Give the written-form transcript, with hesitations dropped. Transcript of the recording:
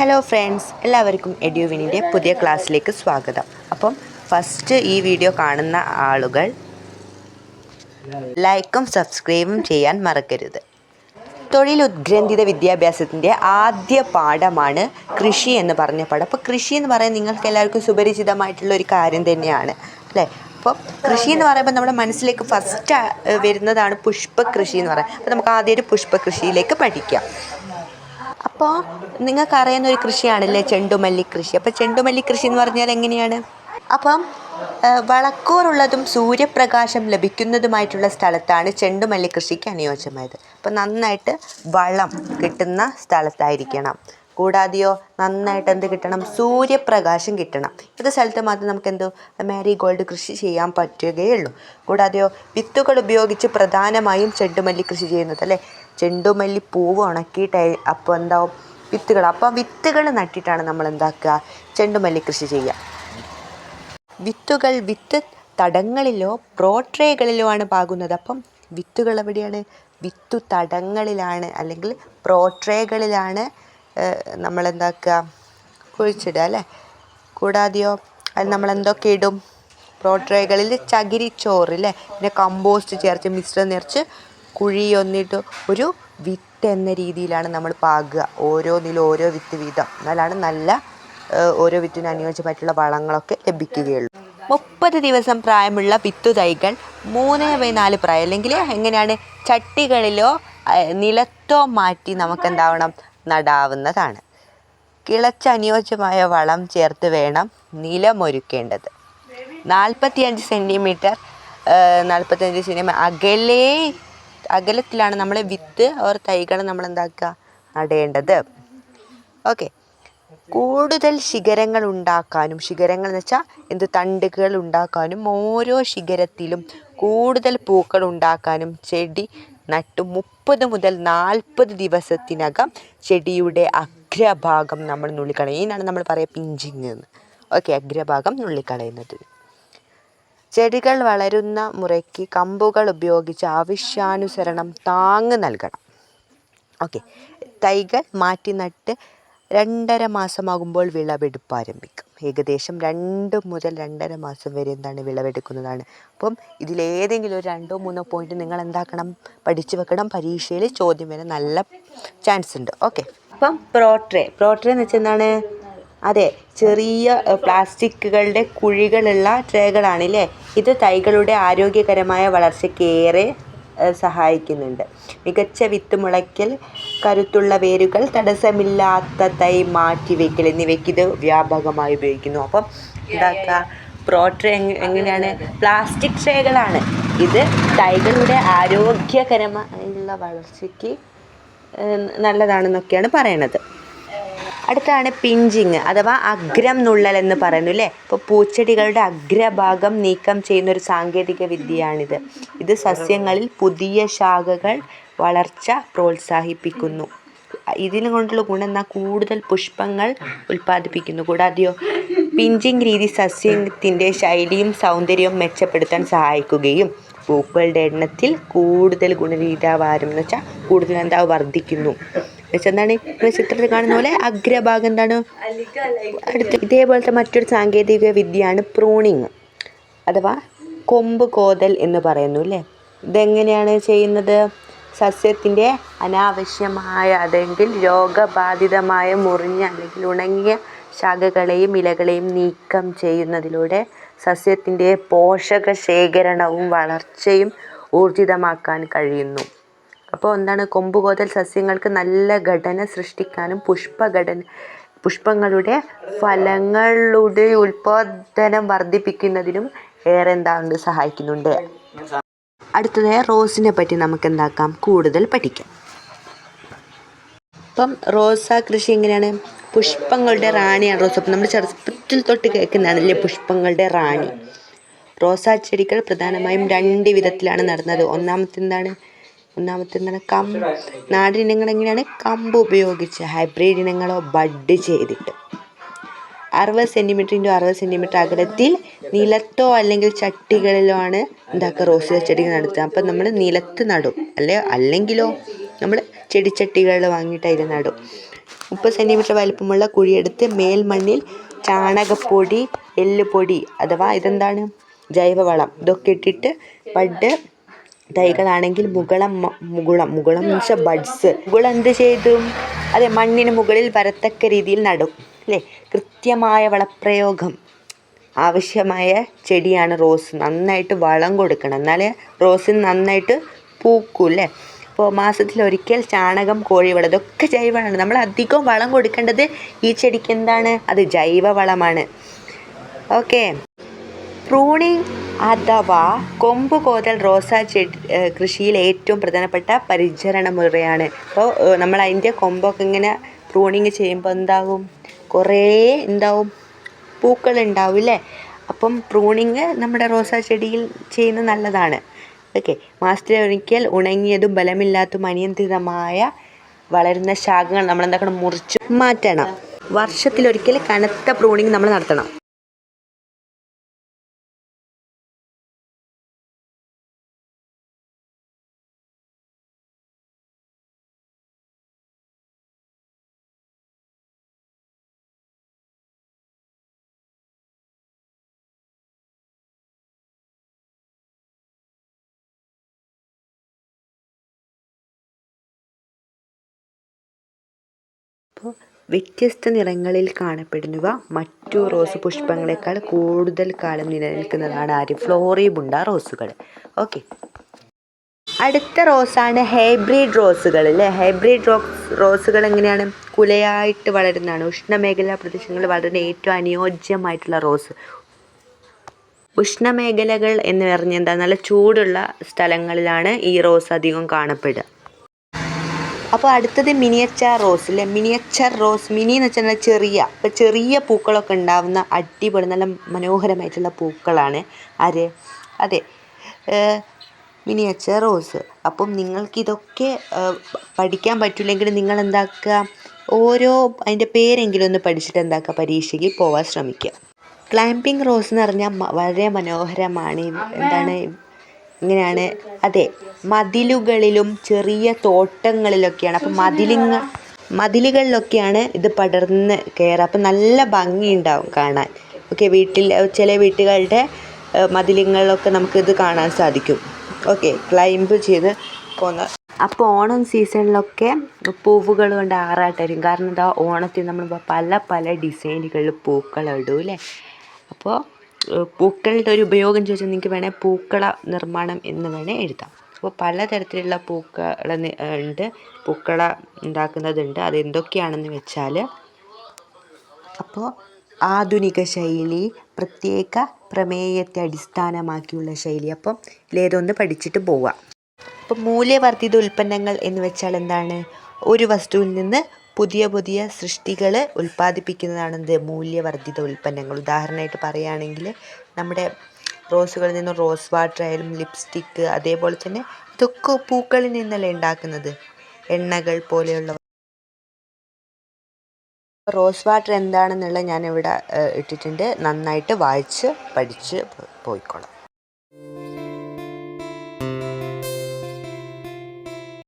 Hello friends, എല്ലാവർക്കും എഡ്യൂവിനിൻ്റെ പുതിയ ക്ലാസ്സിലേക്ക് സ്വാഗതം. അപ്പം ഫസ്റ്റ് ഈ വീഡിയോ കാണുന്ന ആളുകൾ ലൈക്കും സബ്സ്ക്രൈബും ചെയ്യാൻ മറക്കരുത്. തൊഴിലുദ്ഗ്രന്ഥിത വിദ്യാഭ്യാസത്തിൻ്റെ ആദ്യ പാഠമാണ് കൃഷി എന്ന് പറഞ്ഞ പാഠം. അപ്പോൾ കൃഷി എന്ന് പറയുന്നത് നിങ്ങൾക്ക് എല്ലാവർക്കും സുപരിചിതമായിട്ടുള്ള ഒരു കാര്യം തന്നെയാണ് അല്ലേ. അപ്പോൾ കൃഷി എന്ന് പറയുമ്പോൾ നമ്മുടെ മനസ്സിലേക്ക് ഫസ്റ്റ് വരുന്നതാണ് പുഷ്പകൃഷി എന്ന് പറയുന്നത്. അപ്പോൾ നമുക്ക് ആദ്യം ഒരു പുഷ്പകൃഷിയിലേക്ക് പഠിക്കാം. അപ്പോൾ നിങ്ങൾക്കറിയുന്ന ഒരു കൃഷിയാണല്ലേ ചെണ്ടുമല്ലി കൃഷി. അപ്പോൾ ചെണ്ടുമല്ലി കൃഷി എന്ന് പറഞ്ഞാൽ എങ്ങനെയാണ്? അപ്പം വളക്കൂറുള്ളതും സൂര്യപ്രകാശം ലഭിക്കുന്നതുമായിട്ടുള്ള സ്ഥലത്താണ് ചെണ്ടുമല്ലി കൃഷിക്ക് അനുയോജ്യമായത്. അപ്പം നന്നായിട്ട് വളം കിട്ടുന്ന സ്ഥലത്തായിരിക്കണം. കൂടാതെയോ നന്നായിട്ട് എന്ത് കിട്ടണം? സൂര്യപ്രകാശം കിട്ടണം. ഇത് സ്ഥലത്ത് മാത്രം നമുക്ക് മാരിഗോൾഡ് കൃഷി ചെയ്യാൻ പറ്റുകയുള്ളൂ. കൂടാതെയോ വിത്തുകൾ ഉപയോഗിച്ച് പ്രധാനമായും ചെണ്ടുമല്ലി കൃഷി ചെയ്യുന്നത് അല്ലേ. ചെണ്ടുമല്ലി പൂവ് ഉണക്കിയിട്ട് അപ്പോൾ എന്താവും? വിത്തുകൾ. അപ്പോൾ വിത്തുകൾ നട്ടിട്ടാണ് നമ്മൾ എന്താക്കുക? ചെണ്ടുമല്ലി കൃഷി ചെയ്യുക. വിത്ത് തടങ്ങളിലോ പ്രോട്രേകളിലോ ആണ് പാകുന്നത്. അപ്പം വിത്തുകൾ എവിടെയാണ്? വിത്തു തടങ്ങളിലാണ് അല്ലെങ്കിൽ പ്രോട്രേകളിലാണ് നമ്മളെന്താക്കുക? കുഴിച്ചിടുക അല്ലേ. കൂടാതെയോ അത് നമ്മളെന്തൊക്കെ ഇടും? പ്രോട്രേകളിൽ ചകിരിച്ചോറ് അല്ലേ, പിന്നെ കമ്പോസ്റ്റ് ചേർത്ത് മിശ്രം നിറച്ച് കുഴിയൊന്നിട്ട് ഒരു വിത്ത് എന്ന രീതിയിലാണ് നമ്മൾ പാകുക. ഓരോന്നിലും ഓരോ വിത്ത് വീതം. എന്നാലാണ് നല്ല ഓരോ വിത്തിനും അനുയോജ്യമായിട്ടുള്ള വളങ്ങളൊക്കെ ലഭിക്കുകയുള്ളൂ. 30 ദിവസം പ്രായമുള്ള വിത്തു തൈകൾ 3/4 പ്രായം അല്ലെങ്കിൽ എങ്ങനെയാണ് ചട്ടികളിലോ നിലത്തോ മാറ്റി നമുക്ക് എന്താവണം? നടാവുന്നതാണ്. കിളച്ച അനുയോജ്യമായ വളം ചേർത്ത് വേണം നിലമൊരുക്കേണ്ടത്. 45 സെൻറ്റിമീറ്റർ അകലത്തിലാണ് നമ്മൾ വിത്ത് തൈകൾ നമ്മൾ എന്താക്കുക? നടേണ്ടത്. ഓക്കെ. കൂടുതൽ ശിഖരങ്ങൾ ഉണ്ടാക്കാനും, ശിഖരങ്ങൾ എന്ന് വെച്ചാൽ തണ്ടുകൾ ഉണ്ടാക്കാനും, ഓരോ ശിഖരത്തിലും കൂടുതൽ പൂക്കൾ ഉണ്ടാക്കാനും ചെടി നട്ടു 30 മുതൽ 40 ദിവസത്തിനകം ചെടിയുടെ അഗ്രഭാഗം നമ്മൾ നുള്ളിക്കളയും. ഇതിനാണ് നമ്മൾ പറയുക പിഞ്ചിങ് എന്ന്. ഓക്കെ, അഗ്രഭാഗം നുള്ളിക്കളയുന്നത്. ചെടികൾ വളരുന്ന മുറയ്ക്ക് കമ്പുകൾ ഉപയോഗിച്ച് ആവശ്യാനുസരണം താങ്ങ് നൽകണം. ഓക്കെ. തൈകൾ മാറ്റി നട്ട് 2.5 മാസമാകുമ്പോൾ വിളവെടുപ്പ് ആരംഭിക്കും. ഏകദേശം 2 മുതൽ 2.5 മാസം വരെ വിളവെടുക്കുന്നതാണ്. അപ്പം ഇതിലേതെങ്കിലും ഒരു 2-3 പോയിന്റ് നിങ്ങൾ എന്താക്കണം? പഠിച്ചു വെക്കണം. പരീക്ഷയിൽ ചോദ്യം വരാൻ നല്ല ചാൻസ് ഉണ്ട്. ഓക്കെ. അപ്പം പ്രോട്രേ എന്ന് വെച്ചാൽ എന്താണ്? അതെ, ചെറിയ പ്ലാസ്റ്റിക്കുകളുടെ കുഴികളുള്ള ട്രേകളാണല്ലേ. ഇത് തൈകളുടെ ആരോഗ്യകരമായ വളർച്ചയ്ക്ക് ഏറെ സഹായിക്കുന്നുണ്ട്. മികച്ച വിത്ത് മുളയ്ക്കൽ, കരുത്തുള്ള വേരുകൾ, തടസ്സമില്ലാത്ത തൈ മാറ്റിവെക്കൽ എന്നിവയ്ക്ക് ഇത് വ്യാപകമായി ഉപയോഗിക്കുന്നു. അപ്പം എന്താക്കുക? പ്രോട്രേ എങ്ങനെയാണ്? പ്ലാസ്റ്റിക് ട്രേകളാണ്. ഇത് തൈകളുടെ ആരോഗ്യകരമായുള്ള വളർച്ചയ്ക്ക് നല്ലതാണെന്നൊക്കെയാണ് പറയണത്. അടുത്താണ് പിഞ്ചിങ് അഥവാ അഗ്രം നുള്ളൽ എന്ന് പറയുന്നു അല്ലേ. ഇപ്പോൾ പൂച്ചെടികളുടെ അഗ്രഭാഗം നീക്കം ചെയ്യുന്ന ഒരു സാങ്കേതിക വിദ്യയാണിത്. ഇത് സസ്യങ്ങളിൽ പുതിയ ശാഖകൾ വളർച്ച പ്രോത്സാഹിപ്പിക്കുന്നു. ഇതിനെ കൊണ്ടുള്ള ഗുണം എന്നാൽ കൂടുതൽ പുഷ്പങ്ങൾ ഉൽപ്പാദിപ്പിക്കുന്നു. കൂടാതെയോ പിഞ്ചിങ് രീതി സസ്യത്തിൻ്റെ ശൈലിയും സൗന്ദര്യവും മെച്ചപ്പെടുത്താൻ സഹായിക്കുകയും പൂക്കളുടെ എണ്ണത്തിൽ കൂടുതൽ ഗുണനിലവാരം എന്ന് വെച്ചാൽ കൂടുതൽ വർദ്ധിക്കുന്നു. എന്താണ് ചിത്രത്തിൽ കാണുന്ന പോലെ അഗ്രഭാഗം എന്താണ്? അടുത്ത് ഇതേപോലത്തെ മറ്റൊരു സാങ്കേതിക വിദ്യയാണ് പ്രൂണിങ് അഥവാ കൊമ്പ് കോതൽ എന്ന് പറയുന്നു അല്ലേ. ഇതെങ്ങനെയാണ് ചെയ്യുന്നത്? സസ്യത്തിൻ്റെ അനാവശ്യമായ അല്ലെങ്കിൽ രോഗബാധിതമായ മുറിഞ്ഞ അല്ലെങ്കിൽ ഉണങ്ങിയ ശാഖകളെയും ഇലകളെയും നീക്കം ചെയ്യുന്നതിലൂടെ സസ്യത്തിൻ്റെ പോഷക ശേഖരണവും വളർച്ചയും ഊർജിതമാക്കാൻ കഴിയുന്നു. അപ്പോൾ എന്താണ്? കൊമ്പുകോതൽ സസ്യങ്ങൾക്ക് നല്ല ഘടന സൃഷ്ടിക്കാനും പുഷ്പങ്ങളുടെ ഫലങ്ങളുടെ ഉൽപാദനം വർദ്ധിപ്പിക്കുന്നതിനും ഏറെ സഹായിക്കുന്നുണ്ട്. അടുത്തതായി റോസിനെ പറ്റി നമുക്ക് കൂടുതൽ പഠിക്കാം. അപ്പം റോസാ കൃഷി എങ്ങനെയാണ്? പുഷ്പങ്ങളുടെ റാണിയാണ് റോസ. അപ്പം നമ്മൾ ചെറുപ്പത്തിൽ തൊട്ട് കേൾക്കുന്നതാണല്ലേ പുഷ്പങ്ങളുടെ റാണി. റോസാ ചെടികൾ പ്രധാനമായും 2 വിധത്തിലാണ് നടുന്നത്. ഒന്നാമത്തെ എന്താണ്? നാടൻ ഇനങ്ങൾ എങ്ങനെയാണ്? കമ്പ് ഉപയോഗിച്ച്. ഹൈബ്രിഡ് ഇനങ്ങളോ ബഡ് ചെയ്തിട്ട്. 60 സെൻറ്റിമീറ്റർ × 60 സെൻറ്റിമീറ്റർ അകലത്തിൽ നിലത്തോ അല്ലെങ്കിൽ ചട്ടികളിലോ ആണ് റോസ് ചെടികൾ നടുക. അപ്പം നമ്മൾ നിലത്ത് നടും അല്ലെങ്കിലോ നമ്മൾ ചെടിച്ചട്ടികളിൽ വാങ്ങിയിട്ട് അതിൽ നടും. 30 സെൻറ്റിമീറ്റർ വലിപ്പമുള്ള കുഴിയെടുത്ത് മേൽമണ്ണിൽ ചാണകപ്പൊടി, എല്ലുപൊടി അഥവാ ഇതെന്താണ് ജൈവവളം ഇതൊക്കെ ഇട്ടിട്ട് ബഡ് തൈകളാണെങ്കിൽ മുകുളം വെച്ചാൽ ബഡ്സ് മുകുളം എന്ത് ചെയ്തു? അതെ, മണ്ണിന് മുകളിൽ വരത്തക്ക രീതിയിൽ നടും അല്ലേ. കൃത്യമായ വളപ്രയോഗം ആവശ്യമായ ചെടിയാണ് റോസ്. നന്നായിട്ട് വളം കൊടുക്കണം, എന്നാലേ റോസിന് നന്നായിട്ട് പൂക്കൂ അല്ലേ. അപ്പോൾ മാസത്തിലൊരിക്കൽ ചാണകം, കോഴിവളം ഇതൊക്കെ ജൈവവളമാണ്. നമ്മൾ അധികം വളം കൊടുക്കേണ്ടത് ഈ ചെടിക്ക് എന്താണ്? അത് ജൈവവളമാണ്. ഓക്കെ. പ്രൂണിങ് അഥവാ കൊമ്പ് കോതൽ റോസാ കൃഷിയിൽ ഏറ്റവും പ്രധാനപ്പെട്ട പരിചരണ മുറയാണ്. അപ്പോൾ നമ്മൾ അതിൻ്റെ കൊമ്പൊക്കെ ഇങ്ങനെ പ്രൂണിങ് ചെയ്യുമ്പോൾ എന്താകും? കുറേ പൂക്കളുണ്ടാവും അല്ലേ. അപ്പം പ്രൂണിങ് നമ്മുടെ റോസാ ചെടിയിൽ ചെയ്യുന്നത് നല്ലതാണ്. ഓക്കെ. മാസത്തിലൊരിക്കൽ ഉണങ്ങിയതും ബലമില്ലാത്തതും അനിയന്ത്രിതമായ വളരുന്ന ശാഖകൾ നമ്മൾ എന്താക്കണം? മുറിച്ച് മാറ്റണം. വർഷത്തിലൊരിക്കൽ കനത്ത പ്രൂണിങ് നമ്മൾ നടത്തണം. അപ്പോൾ വ്യത്യസ്ത നിറങ്ങളിൽ കാണപ്പെടുന്നവ മറ്റു റോസ് പുഷ്പങ്ങളെക്കാൾ കൂടുതൽ കാലം നിലനിൽക്കുന്നതാണ് ഫ്ലോറിബുണ്ട റോസുകൾ. ഓക്കെ. അടുത്ത റോസാണ് ഹൈബ്രിഡ് റോസുകൾ അല്ലേ. ഹൈബ്രിഡ് റോസുകൾ എങ്ങനെയാണ്? കുലയായിട്ട് വളരുന്നതാണ്. ഉഷ്ണമേഖലാ പ്രദേശങ്ങളിൽ വളരുന്ന ഏറ്റവും അനുയോജ്യമായിട്ടുള്ള റോസ്. ഉഷ്ണമേഖലകൾ എന്ന് പറഞ്ഞാൽ എന്താ? നല്ല ചൂടുള്ള സ്ഥലങ്ങളിലാണ് ഈ റോസ് അധികം കാണപ്പെടുക. അപ്പോൾ അടുത്തത് മിനിയേച്ചർ റോസ് അല്ലേ. മിനിയേച്ചർ റോസ്, മിനി എന്ന് വെച്ചാൽ ചെറിയ, ഇപ്പോൾ ചെറിയ പൂക്കളൊക്കെ ഉണ്ടാവുന്ന അടിപൊളി നല്ല മനോഹരമായിട്ടുള്ള പൂക്കളാണ് അതെ മിനിയേച്ചർ റോസ്. അപ്പം നിങ്ങൾക്കിതൊക്കെ പഠിക്കാൻ പറ്റില്ലെങ്കിൽ നിങ്ങൾ എന്താക്കുക? അതിൻ്റെ പേരെങ്കിലും ഒന്ന് പഠിച്ചിട്ട് എന്താക്കുക? പരീക്ഷയ്ക്ക് പോകാൻ ശ്രമിക്കുക. ക്ലൈംബിംഗ് റോസ് എന്ന് പറഞ്ഞാൽ വളരെ മനോഹരമാണ്. ഇങ്ങനെയാണ്. അതെ, മതിലുകളിലും ചെറിയ തോട്ടങ്ങളിലൊക്കെയാണ്. അപ്പം മതിലുകളിലൊക്കെയാണ് ഇത് പടർന്ന് കയറുക. അപ്പം നല്ല ഭംഗിയുണ്ടാവും കാണാൻ. ഓക്കെ. ചില വീട്ടുകളുടെ മതിലുകളിലൊക്കെ നമുക്കിത് കാണാൻ സാധിക്കും. ഓക്കെ. ക്ലൈംബ് ചെയ്ത് പോകുന്ന. അപ്പോൾ ഓണം സീസണിലൊക്കെ പൂവുകൾ കൊണ്ട് ആറാട്ടായിരിക്കും. കാരണം എന്താ? ഓണത്തിന് നമ്മൾ പല ഡിസൈനുകളിൽ പൂക്കളിടും അല്ലേ. അപ്പോൾ പൂക്കളുടെ ഒരു ഉപയോഗം ചോദിച്ചാൽ നിങ്ങൾക്ക് വേണേൽ പൂക്കള നിർമ്മാണം എന്ന് വേണേൽ എഴുതാം. അപ്പോൾ പലതരത്തിലുള്ള പൂക്കള ഉണ്ടാക്കുന്നതുണ്ട്. അതെന്തൊക്കെയാണെന്ന് വെച്ചാൽ, അപ്പോൾ ആധുനിക ശൈലി, പ്രത്യേക പ്രമേയത്തെ അടിസ്ഥാനമാക്കിയുള്ള ശൈലി. അപ്പം ഇതിലേതൊന്ന് പഠിച്ചിട്ട് പോവാം. അപ്പം മൂല്യവർദ്ധിത ഉൽപ്പന്നങ്ങൾ എന്ന് വെച്ചാൽ എന്താണ്? ഒരു വസ്തുവിൽ നിന്ന് പുതിയ സൃഷ്ടികൾ ഉൽപ്പാദിപ്പിക്കുന്നതാണ് മൂല്യവർദ്ധിത ഉൽപ്പന്നങ്ങൾ. ഉദാഹരണമായിട്ട് പറയുകയാണെങ്കിൽ നമ്മുടെ റോസുകളിൽ നിന്ന് റോസ് വാട്ടർ ആയാലും ലിപ്സ്റ്റിക്ക്, അതേപോലെ തന്നെ ഇതൊക്കെ പൂക്കളിൽ നിന്നല്ലേ ഉണ്ടാക്കുന്നത്, എണ്ണകൾ പോലെയുള്ളവ. റോസ് വാട്ടർ എന്താണെന്നുള്ളത് ഞാനിവിടെ ഇട്ടിട്ടുണ്ട്. നന്നായിട്ട് വായിച്ച് പഠിച്ച് പോയിക്കോളാം.